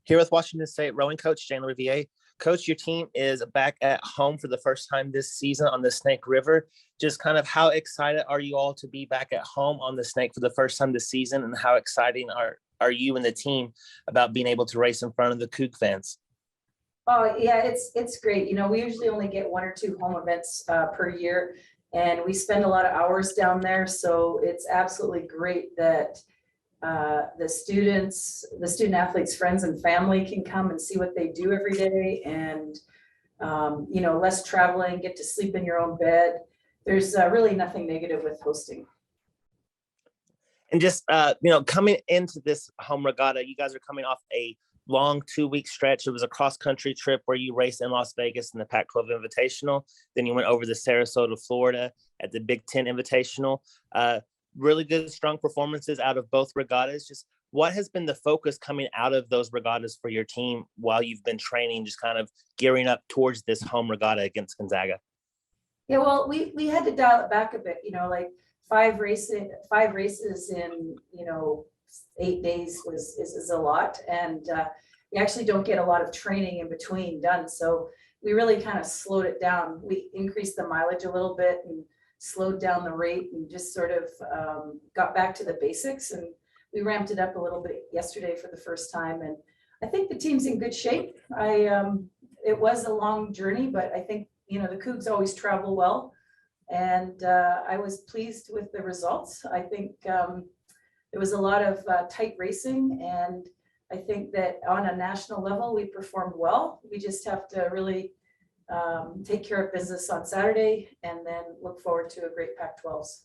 Here with Washington State rowing coach Jane LaRiviere. Coach, your team is back at home for the first time this season on the Snake River. Just kind of how excited are you all to be back at home on the Snake for the first time this season, and how exciting are you and the team about being able to race in front of the Coug fans? Oh yeah, it's great. You know, we usually only get one or two home events per year, and we spend a lot of hours down there. So it's absolutely great that the student athletes, friends and family can come and see what they do every day, and you know, less traveling, get to sleep in your own bed. There's really nothing negative with hosting. And just, you know, coming into this home regatta, you guys are coming off a long 2-week stretch. It was a cross-country trip where you raced in Las Vegas in the Pac-12 Invitational. Then you went over to Sarasota, Florida at the Big Ten Invitational. Really good, strong performances out of both regattas. Just what has been the focus coming out of those regattas for your team while you've been training, just kind of gearing up towards this home regatta against Gonzaga? Yeah, well, we had to dial it back a bit, you know, like five races in, you know, 8 days is a lot, and you actually don't get a lot of training in between done. So we really kind of slowed it down. We increased the mileage a little bit and slowed down the rate, and just sort of got back to the basics, and we ramped it up a little bit yesterday for the first time, and I think the team's in good shape. It was a long journey, but I think, you know, the Cougs always travel well, and I was pleased with the results. I think there was a lot of tight racing, and I think that on a national level we performed well. We just have to really take care of business on Saturday, and then look forward to a great Pac-12s.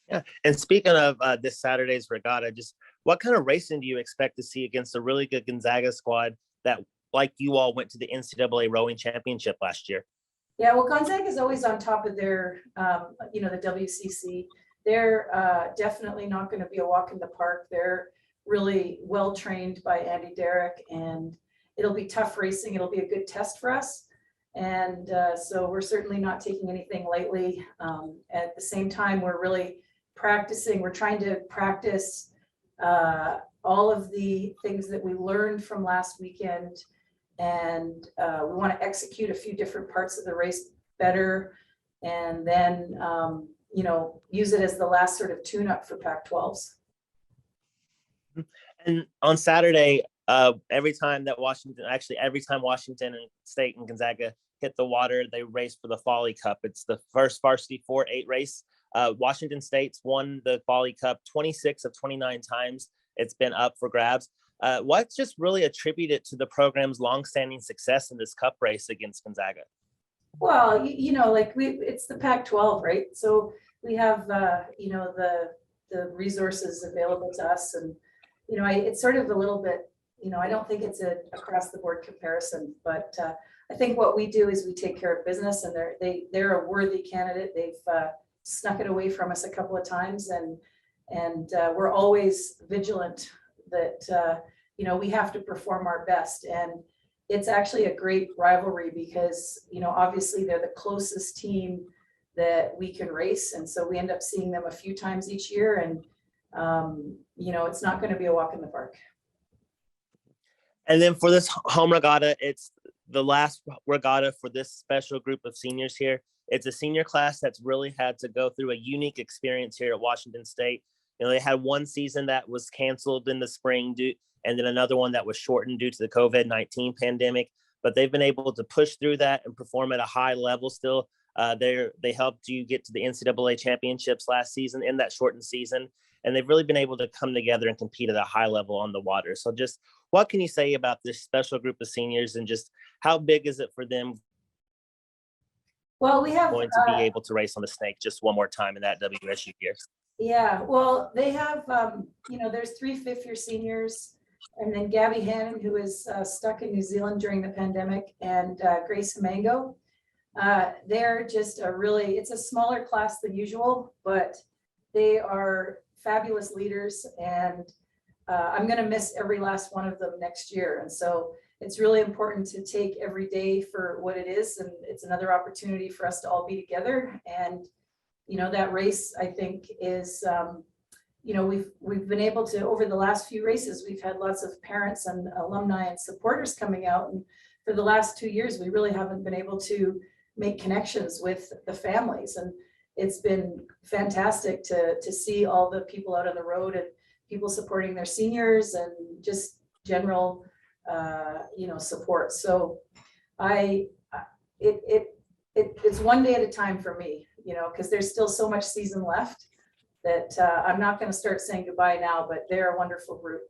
Yeah, and speaking of this Saturday's regatta, just what kind of racing do you expect to see against a really good Gonzaga squad that, like you all, went to the NCAA rowing championship last year? Yeah, well, Gonzaga is always on top of their, you know, the WCC. They're definitely not going to be a walk in the park. They're really well trained by Andy Derrick, and it'll be tough racing. It'll be a good test for us. And so we're certainly not taking anything lightly. At the same time, we're really practicing. We're trying to practice all of the things that we learned from last weekend, and we want to execute a few different parts of the race better, and then you know, use it as the last sort of tune-up for Pac-12s. And on Saturday, every time Washington State and Gonzaga hit the water, they race for the Folly Cup. It's the first varsity 4-8 race. Washington State's won the Folly Cup 26 of 29 times. It's been up for grabs. What's just really attributed to the program's longstanding success in this cup race against Gonzaga? Well, you know, like it's the Pac-12, right? So we have, you know, the resources available to us, and you know, it's sort of a little bit, you know, I don't think it's a across the board comparison, but I think what we do is we take care of business, and they're a worthy candidate. They've snuck it away from us a couple of times, and we're always vigilant that you know, we have to perform our best. And it's actually a great rivalry because, you know, obviously they're the closest team that we can race, and so we end up seeing them a few times each year, and you know, it's not going to be a walk in the park. And then for this home regatta, it's the last regatta for this special group of seniors here. It's a senior class that's really had to go through a unique experience here at Washington State. You know, they had one season that was canceled in the spring and then another one that was shortened due to the COVID-19 pandemic. But they've been able to push through that and perform at a high level still. They helped you get to the NCAA championships last season in that shortened season. And they've really been able to come together and compete at a high level on the water. So just what can you say about this special group of seniors, and just how big is it for them? Well, we have going to be able to race on the Snake just one more time in that WSU year? Yeah, well, they have, you know, there's 3 fifth-year seniors, and then Gabby Hannon, who is stuck in New Zealand during the pandemic, and Grace Mango. They're just it's a smaller class than usual, but they are fabulous leaders, and I'm going to miss every last one of them next year. And so it's really important to take every day for what it is, and it's another opportunity for us to all be together. And you know, that race, I think, is you know, we've been able to, over the last few races, we've had lots of parents and alumni and supporters coming out. And for the last 2 years, we really haven't been able to make connections with the families. And it's been fantastic to see all the people out on the road and people supporting their seniors and just general, you know, support. So it's one day at a time for me, you know, because there's still so much season left that I'm not going to start saying goodbye now, but they're a wonderful group.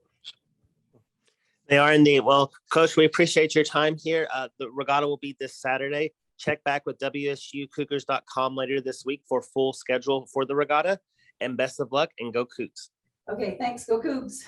They are indeed. Well, Coach, we appreciate your time here. The regatta will be this Saturday. Check back with WSUCougars.com later this week for full schedule for the regatta. And best of luck and go Cougs. Okay, thanks. Go Cougs.